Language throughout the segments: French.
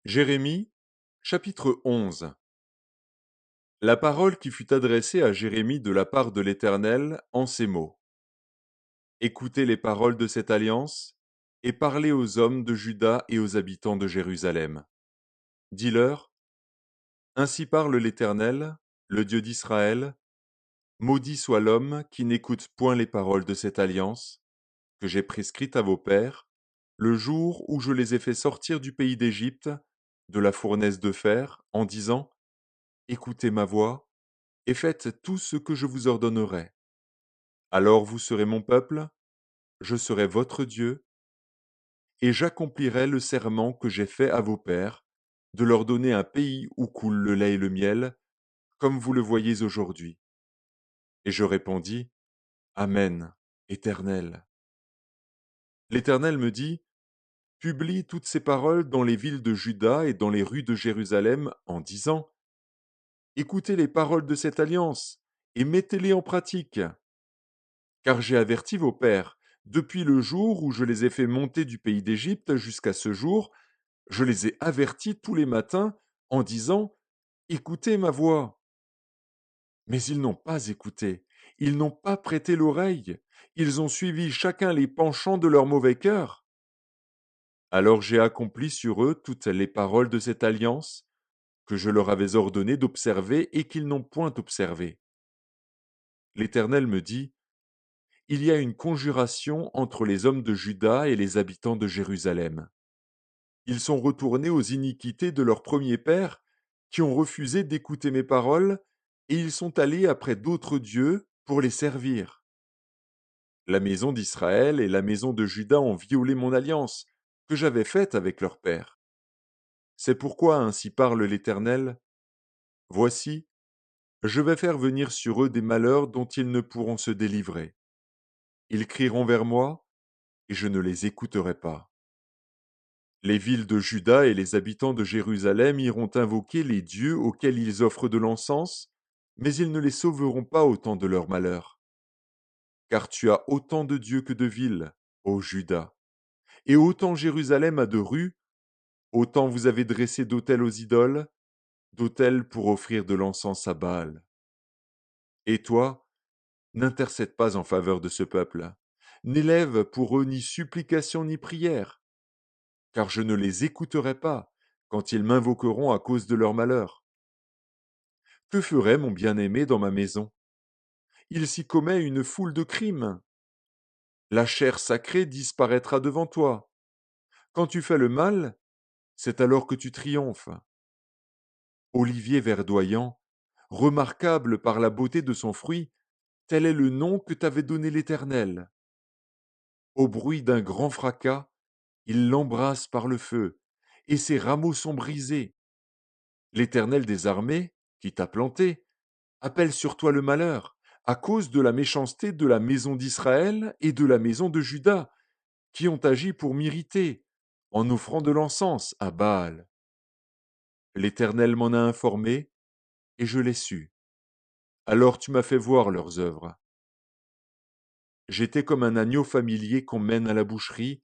Jérémie, chapitre 11. La parole qui fut adressée à Jérémie de la part de l'Éternel en ces mots. Écoutez les paroles de cette alliance et parlez aux hommes de Juda et aux habitants de Jérusalem. Dis-leur, ainsi parle l'Éternel, le Dieu d'Israël, maudit soit l'homme qui n'écoute point les paroles de cette alliance que j'ai prescrite à vos pères, le jour où je les ai fait sortir du pays d'Égypte, de la fournaise de fer, en disant, écoutez ma voix, et faites tout ce que je vous ordonnerai. Alors vous serez mon peuple, je serai votre Dieu, et j'accomplirai le serment que j'ai fait à vos pères, de leur donner un pays où coule le lait et le miel, comme vous le voyez aujourd'hui. Et je répondis, Amen, Éternel. L'Éternel me dit, publie toutes ces paroles dans les villes de Juda et dans les rues de Jérusalem en disant, écoutez les paroles de cette alliance et mettez-les en pratique. Car j'ai averti vos pères, depuis le jour où je les ai fait monter du pays d'Égypte jusqu'à ce jour, je les ai avertis tous les matins en disant, écoutez ma voix. Mais ils n'ont pas écouté, ils n'ont pas prêté l'oreille, ils ont suivi chacun les penchants de leur mauvais cœur. Alors j'ai accompli sur eux toutes les paroles de cette alliance que je leur avais ordonné d'observer et qu'ils n'ont point observées. L'Éternel me dit, il y a une conjuration entre les hommes de Juda et les habitants de Jérusalem. Ils sont retournés aux iniquités de leur premier père, qui ont refusé d'écouter mes paroles, et ils sont allés après d'autres dieux pour les servir. La maison d'Israël et la maison de Juda ont violé mon alliance, que j'avais faite avec leur père. C'est pourquoi ainsi parle l'Éternel. Voici, je vais faire venir sur eux des malheurs dont ils ne pourront se délivrer. Ils crieront vers moi, et je ne les écouterai pas. Les villes de Juda et les habitants de Jérusalem iront invoquer les dieux auxquels ils offrent de l'encens, mais ils ne les sauveront pas au temps de leur malheur. Car tu as autant de dieux que de villes, ô Juda, et autant Jérusalem a de rues, autant vous avez dressé d'autels aux idoles, d'autels pour offrir de l'encens à Baal. Et toi, n'intercède pas en faveur de ce peuple, n'élève pour eux ni supplication ni prière, car je ne les écouterai pas quand ils m'invoqueront à cause de leur malheur. Que ferait mon bien-aimé dans ma maison? Il s'y commet une foule de crimes. La chair sacrée disparaîtra devant toi. Quand tu fais le mal, c'est alors que tu triomphes. Olivier verdoyant, remarquable par la beauté de son fruit, tel est le nom que t'avait donné l'Éternel. Au bruit d'un grand fracas, il l'embrasse par le feu, et ses rameaux sont brisés. L'Éternel des armées, qui t'a planté, appelle sur toi le malheur, à cause de la méchanceté de la maison d'Israël et de la maison de Juda, qui ont agi pour m'irriter, en offrant de l'encens à Baal. L'Éternel m'en a informé, et je l'ai su. Alors tu m'as fait voir leurs œuvres. J'étais comme un agneau familier qu'on mène à la boucherie,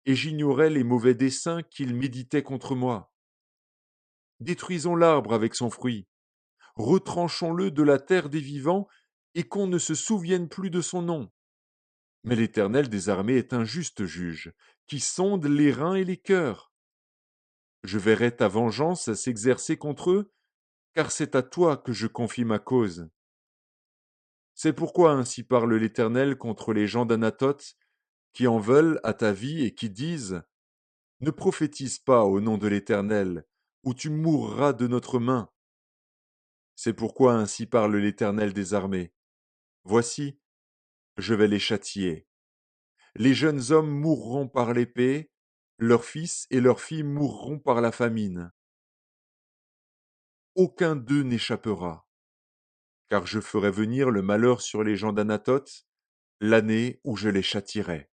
et j'ignorais les mauvais desseins qu'ils méditaient contre moi. Détruisons l'arbre avec son fruit, retranchons-le de la terre des vivants, et qu'on ne se souvienne plus de son nom. Mais l'Éternel des armées est un juste juge, qui sonde les reins et les cœurs. Je verrai ta vengeance s'exercer contre eux, car c'est à toi que je confie ma cause. C'est pourquoi ainsi parle l'Éternel contre les gens d'Anathoth, qui en veulent à ta vie et qui disent, ne prophétise pas au nom de l'Éternel, ou tu mourras de notre main. C'est pourquoi ainsi parle l'Éternel des armées. Voici, je vais les châtier. Les jeunes hommes mourront par l'épée, leurs fils et leurs filles mourront par la famine. Aucun d'eux n'échappera, car je ferai venir le malheur sur les gens d'Anathoth, l'année où je les châtierai.